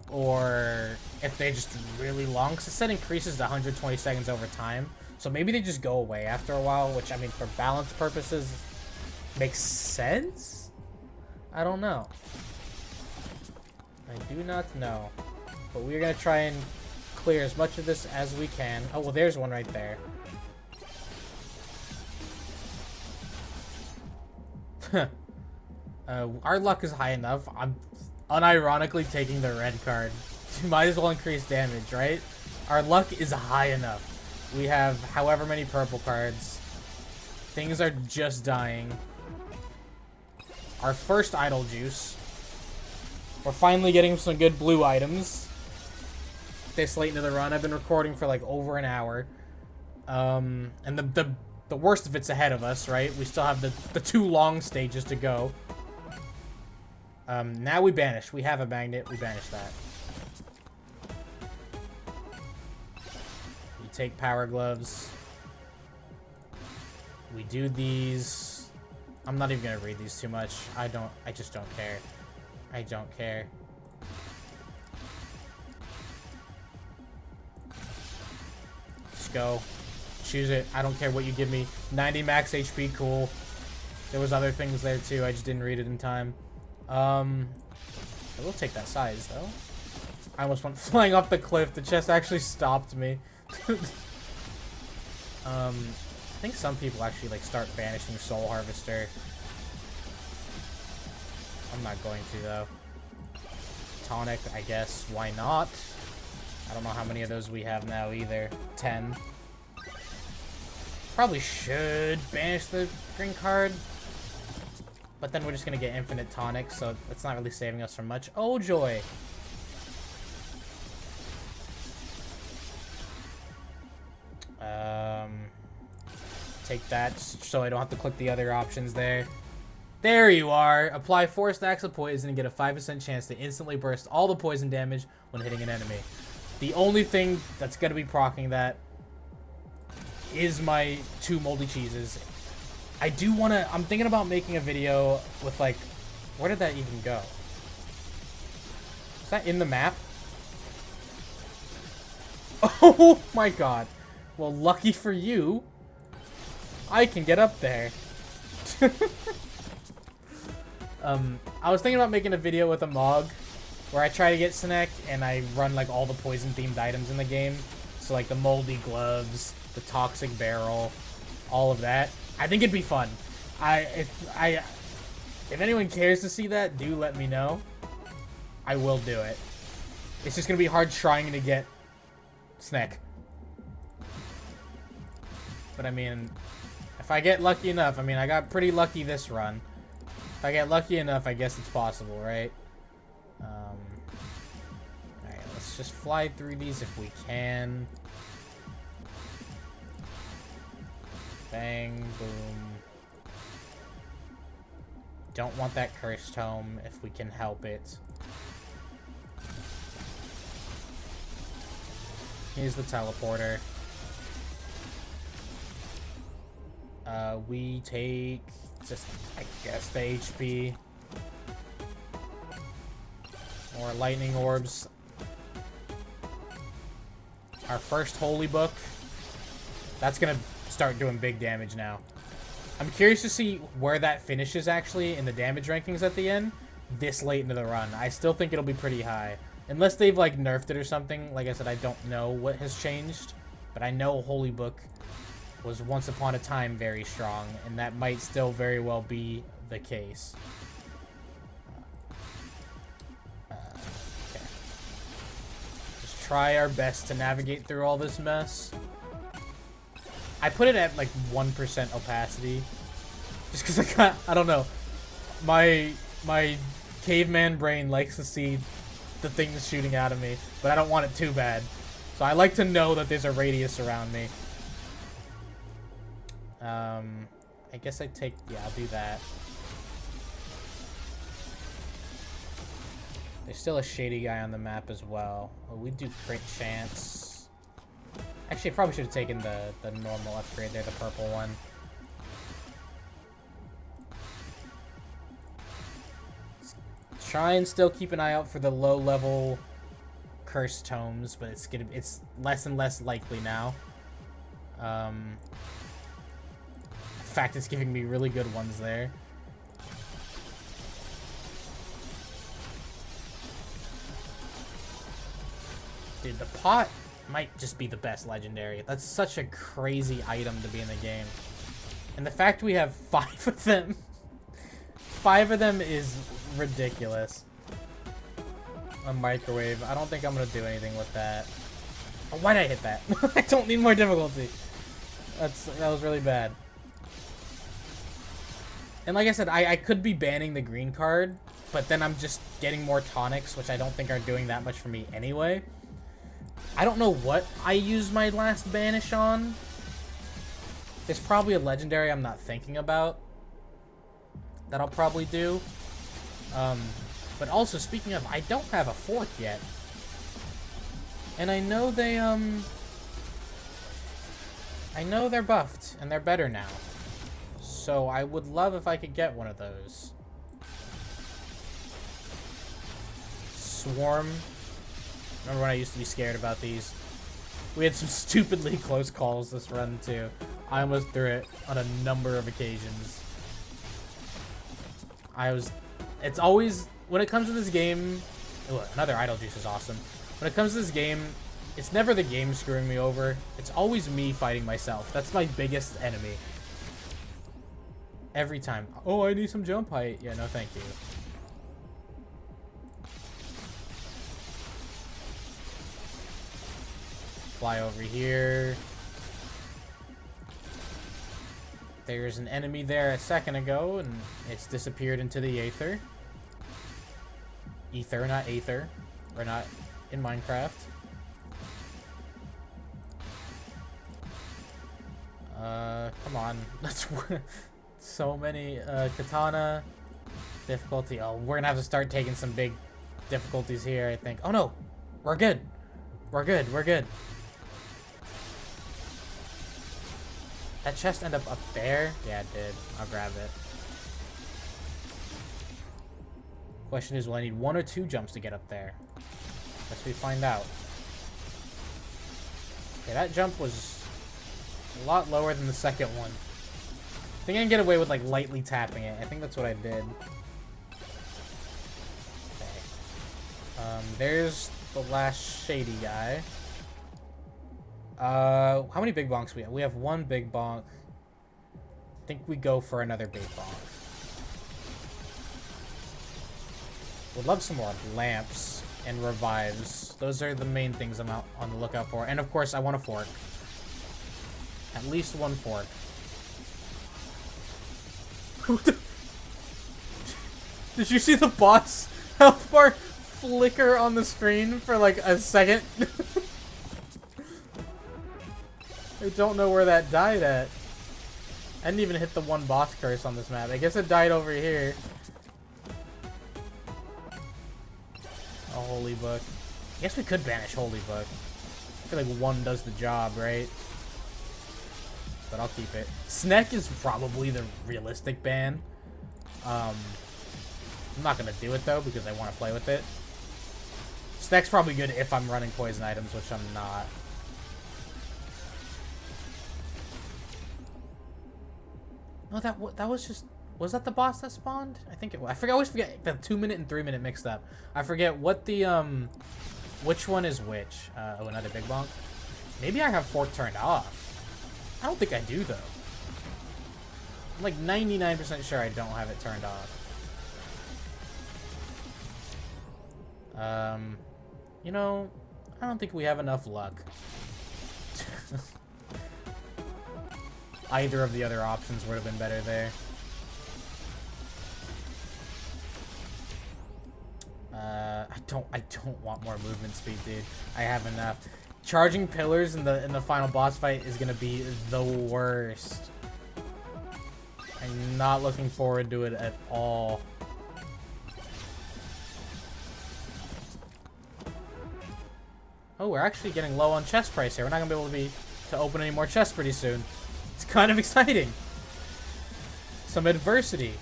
or if they're just really long, because it said increases to 120 seconds over time, so maybe they just go away after a while, which, I mean, for balance purposes makes sense? I don't know. I do not know, but we're gonna try and clear as much of this as we can. Oh, well, there's one right there. Our luck is high enough. I'm unironically taking the red card. Might as well increase damage, right? Our luck is high enough. We have however many purple cards. Things are just dying. Our first idle juice. We're finally getting some good blue items. This late into the run. I've been recording for like over an hour. And the worst of it's ahead of us, right? We still have the 2 long stages to go. Now we banish. We have a magnet. We banish that. We take power gloves. We do these. I'm not even gonna read these too much. I just don't care. I don't care. Let's go. Choose it. I don't care what you give me. 90 max HP, cool. There was other things there too. I just didn't read it in time. I will take that size though. I almost went flying off the cliff. The chest actually stopped me. I think some people actually like start banishing Soul Harvester. I'm not going to though. Tonic, I guess. Why not? I don't know how many of those we have now either. 10. Probably should banish the green card. But then we're just gonna get infinite tonic, so it's not really saving us from much. Oh joy! Take that so I don't have to click the other options there. There you are! Apply 4 stacks of poison and get a 5% chance to instantly burst all the poison damage when hitting an enemy. The only thing that's gonna be proccing that is my 2 moldy cheeses. I do want to... I'm thinking about making a video with, like... Where did that even go? Is that in the map? Oh my god. Well, lucky for you, I can get up there. I was thinking about making a video with a Mog where I try to get Sinek and I run, like, all the poison-themed items in the game. So, like, the moldy gloves, the toxic barrel, all of that. I think it'd be fun. If anyone cares to see that, do let me know. I will do it. It's just gonna be hard trying to get Snack. But I mean, if I get lucky enough, I mean, I got pretty lucky this run. If I get lucky enough, I guess it's possible, right? Alright, let's just fly through these if we can. Bang, boom. Don't want that cursed tome if we can help it. Here's the teleporter. We take just, I guess, the HP. More lightning orbs. Our first holy book. That's gonna start doing big damage now. I'm curious to see where that finishes actually in the damage rankings at the end, this late into the run. I still think it'll be pretty high. Unless they've, like, nerfed it or something. Like I said, I don't know what has changed. But I know Holy Book was once upon a time very strong. And that might still very well be the case. Okay. Just try our best to navigate through all this mess. I put it at, like, 1% opacity. Just because I don't know. My caveman brain likes to see the things shooting out of me, but I don't want it too bad. So I like to know that there's a radius around me. I guess yeah, I'll do that. There's still a shady guy on the map as well. Oh, we do crit chance. Actually, I probably should have taken the normal upgrade there, the purple one. Try and still keep an eye out for the low-level cursed tomes, but it's less and less likely now. In fact, it's giving me really good ones there. Dude, the pot might just be the best legendary. That's such a crazy item to be in the game. And the fact we have 5 of them... 5 of them is ridiculous. A microwave. I don't think I'm gonna do anything with that. Oh, why did I hit that? I don't need more difficulty. That was really bad. And like I said, I could be banning the green card, but then I'm just getting more tonics, which I don't think are doing that much for me anyway. I don't know what I used my last banish on. It's probably a legendary I'm not thinking about that I'll probably do. But also, speaking of, I don't have a fork yet. And I know they're buffed, and they're better now. So I would love if I could get one of those. Swarm. Remember when I used to be scared about these? We had some stupidly close calls this run, too. I almost threw it on a number of occasions. It's always, when it comes to this game, ooh, another idle juice is awesome. When it comes to this game, it's never the game screwing me over. It's always me fighting myself. That's my biggest enemy. Every time. Oh, I need some jump height. Yeah, no thank you. Fly over here. There's an enemy there a second ago, and it's disappeared into the aether. Ether, not aether. Or not in Minecraft. Come on. That's so many. Katana. Difficulty. Oh, we're gonna have to start taking some big difficulties here, I think. Oh no! We're good. We're good. We're good. That chest end up there? Yeah, it did. I'll grab it. Question is, will I need 1 or 2 jumps to get up there? Let's find out. Okay, that jump was a lot lower than the second one. I think I can get away with, like, lightly tapping it. I think that's what I did. Okay. There's the last shady guy. How many big bonks we have? We have 1 big bonk. I think we go for another big bonk. Would love some more lamps and revives. Those are the main things I'm out on the lookout for. And of course, I want a fork. At least 1 fork. Did you see the boss health bar flicker on the screen for like a second? I don't know where that died at. I didn't even hit the 1 boss curse on this map. I guess it died over here. A Holy Book. I guess we could banish Holy Book. I feel like 1 does the job, right? But I'll keep it. Sneck is probably the realistic ban. I'm not gonna do it though because I want to play with it. Sneck's probably good if I'm running poison items, which I'm not. No, that was just Was that the boss that spawned? I think it was. I always forget the 2-minute and 3-minute mixed up. I forget what the, which one is which. Oh, another big bonk. Maybe I have fork turned off. I don't think I do, though. I'm like 99% sure I don't have it turned off. You know, I don't think we have enough luck. Either of the other options would have been better there. I don't want more movement speed, dude. I have enough. Charging pillars in the final boss fight is gonna be the worst. I'm not looking forward to it at all. Oh, we're actually getting low on chest price here. We're not gonna be able to open any more chests pretty soon. It's kind of exciting. Some adversity.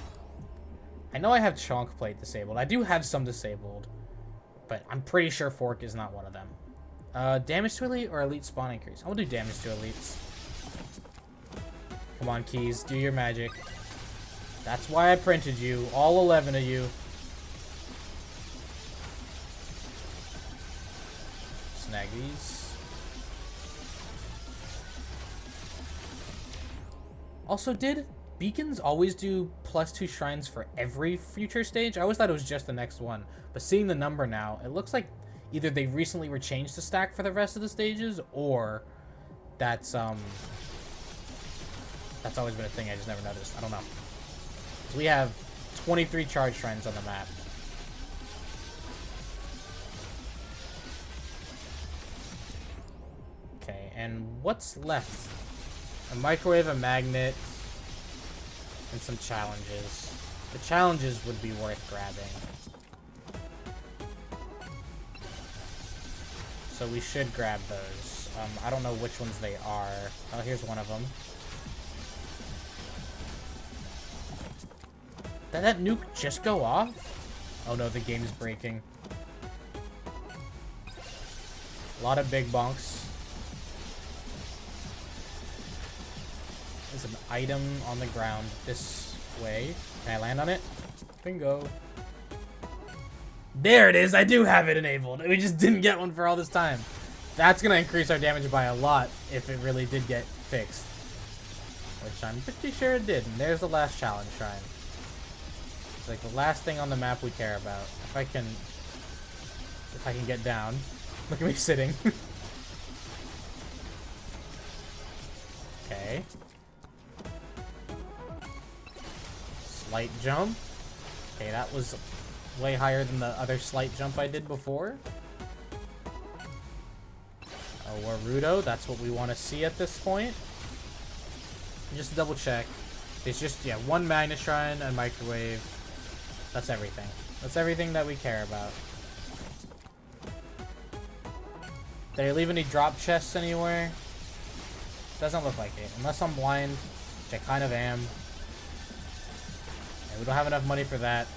I know I have chonk plate disabled. I do have some disabled, but I'm pretty sure fork is not one of them. Damage to elite or elite spawn increase? I'll do damage to elites. Come on, keys, do your magic. That's why I printed you, all 11 of you. Snag these. Also, did beacons always do +2 shrines for every future stage? I always thought it was just the next one. But seeing the number now, it looks like either they recently were changed to stack for the rest of the stages, or that's always been a thing I just never noticed. I don't know. We have 23 charge shrines on the map. Okay, and what's left? A microwave, a magnet, and some challenges. The challenges would be worth grabbing. So we should grab those. I don't know which ones they are. Oh, here's one of them. Did that nuke just go off? Oh no, the game's breaking. A lot of big bonks. There's an item on the ground this way. Can I land on it? Bingo. There it is! I do have it enabled. We just didn't get one for all this time. That's gonna increase our damage by a lot if it really did get fixed. Which I'm pretty sure it did. And there's the last challenge shrine. It's like the last thing on the map we care about. If I can get down. Look at me sitting. Okay. Slight jump. Okay, that was way higher than the other slight jump I did before. Oh, Warudo, that's what we want to see at this point. Just double check. It's just, yeah, one Magnet Shrine and microwave. That's everything. That's everything that we care about. Did I leave any drop chests anywhere? Doesn't look like it. Unless I'm blind, which I kind of am. And we don't have enough money for that.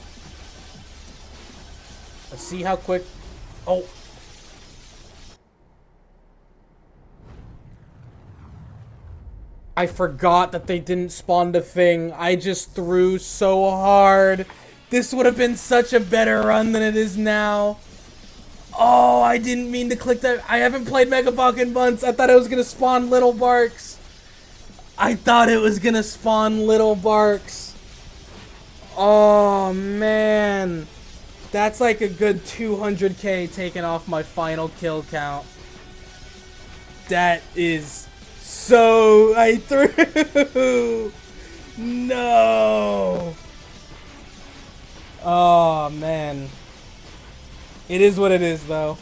Let's see how quick... Oh! I forgot that they didn't spawn the thing. I just threw so hard. This would have been such a better run than it is now. Oh, I didn't mean to click that. I haven't played Megabonk in months. I thought it was going to spawn little barks. I thought it was going to spawn little barks. Oh, man. That's like a good 200k taken off my final kill count. That is so... I threw... No. Oh, man. It is what it is, though.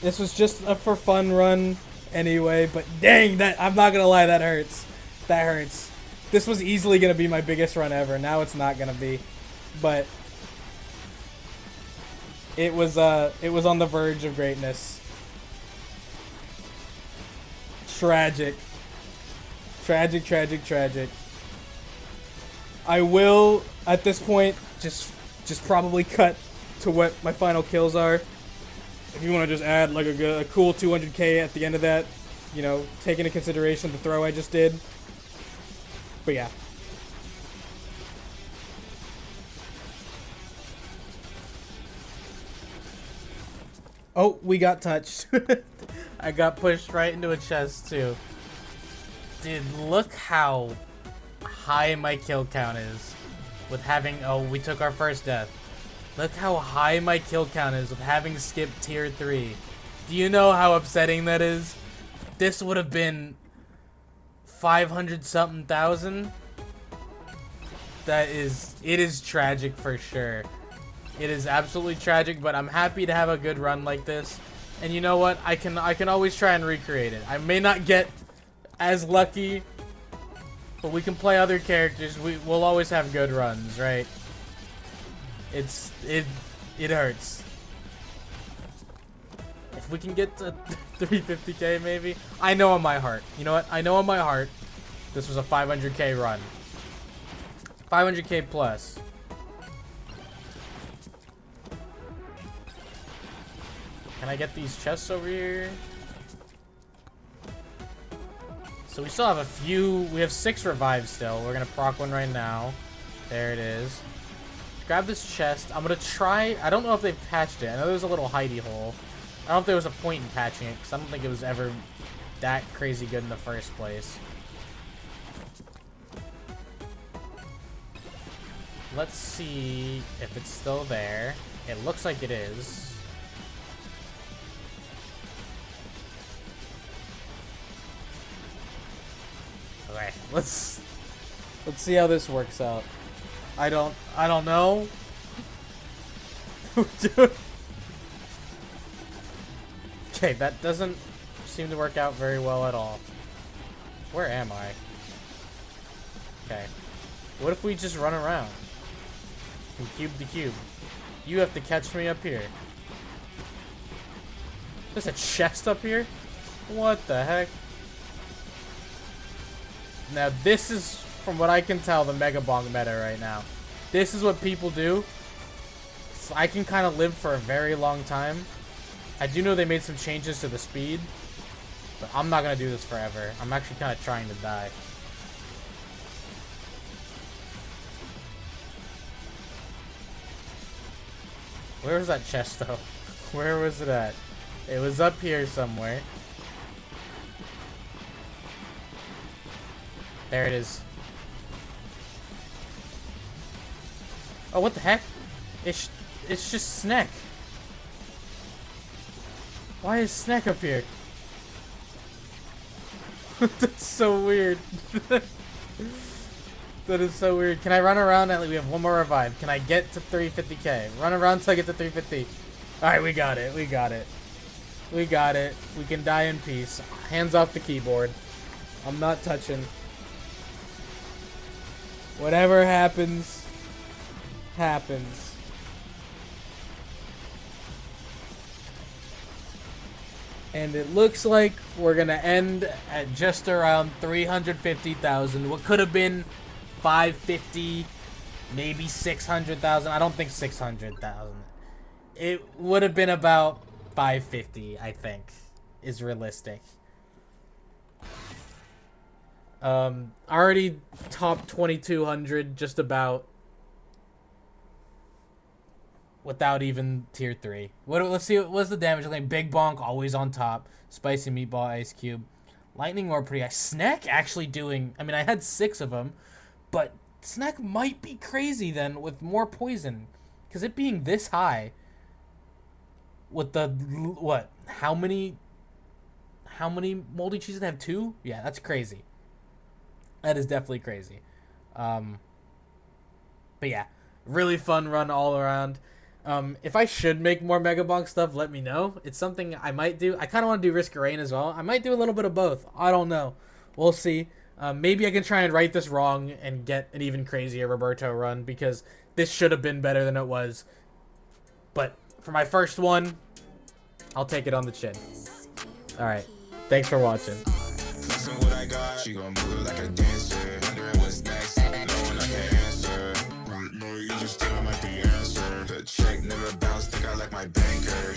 This was just a for fun run anyway, but dang, that I'm not gonna lie, that hurts. That hurts. This was easily gonna be my biggest run ever. Now it's not gonna be, but it was on the verge of greatness. Tragic. Tragic, tragic, tragic. I will, at this point, just probably cut to what my final kills are. If you want to just add like a cool 200k at the end of that, you know, take into consideration the throw I just did. But yeah. Oh, we got touched. I got pushed right into a chest too. Dude, look how high my kill count is with having... Oh, we took our first death. Look how high my kill count is with having skipped tier 3. Do you know how upsetting that is? This would have been 500 something thousand. It is tragic for sure. It is absolutely tragic, but I'm happy to have a good run like this. And you know what? I can always try and recreate it. I may not get as lucky, but we can play other characters. We'll always have good runs, right? It hurts. If we can get to 350k maybe. I know in my heart. You know what? I know in my heart this was a 500k run. 500k plus. Can I get these chests over here? So we still have a few. We have 6 revives still. We're gonna proc one right now. There it is. Grab this chest. I'm gonna try. I don't know if they've patched it. I know there's a little hidey hole. I don't know if there was a point in patching it, because I don't think it was ever that crazy good in the first place. Let's see if it's still there. It looks like it is. Okay, let's see how this works out. I don't know. Okay, that doesn't seem to work out very well at all. Where am I? Okay. What if we just run around? From cube to cube. You have to catch me up here. There's a chest up here? What the heck? Now this is, from what I can tell, the Megabonk meta right now. This is what people do. So I can kind of live for a very long time. I do know they made some changes to the speed, but I'm not going to do this forever. I'm actually kind of trying to die. Where was that chest though? Where was it at? It was up here somewhere. There it is. Oh, what the heck? It's just Snack. Why is Snack up here? That's so weird. That is so weird. Can I run around? We have one more revive. Can I get to 350k? Run around till I get to 350. Alright, we got it. We got it. We got it. We can die in peace. Hands off the keyboard. I'm not touching. Whatever happens, happens. And it looks like we're gonna end at just around 350,000. What could have been 550, maybe 600,000. I don't think 600,000. It would have been about 550, I think, is realistic. Already top 2,200, just about, without even tier 3. Let's see, what's the damage like? Big Bonk, always on top. Spicy Meatball, Ice Cube. Lightning Orb, pretty high. Snack actually doing, I mean, I had 6 of them, but Snack might be crazy then with more poison. Because it being this high, with the, what, how many moldy cheeses have 2? Yeah, that's crazy. That is definitely crazy. But yeah, really fun run all around. If I should make more Megabonk stuff, let me know. It's something I might do. I kind of want to do Risk of Rain as well. I might do a little bit of both. I don't know. We'll see. Maybe I can try and right this wrong and get an even crazier Roberto run, because this should have been better than it was. But for my first one, I'll take it on the chin. Alright, thanks for watching. What I got, she gon' move like a dancer. Wondering what's next, knowing I can answer. Right now, you just tell me the answer. The check never bounced, think I like my banker.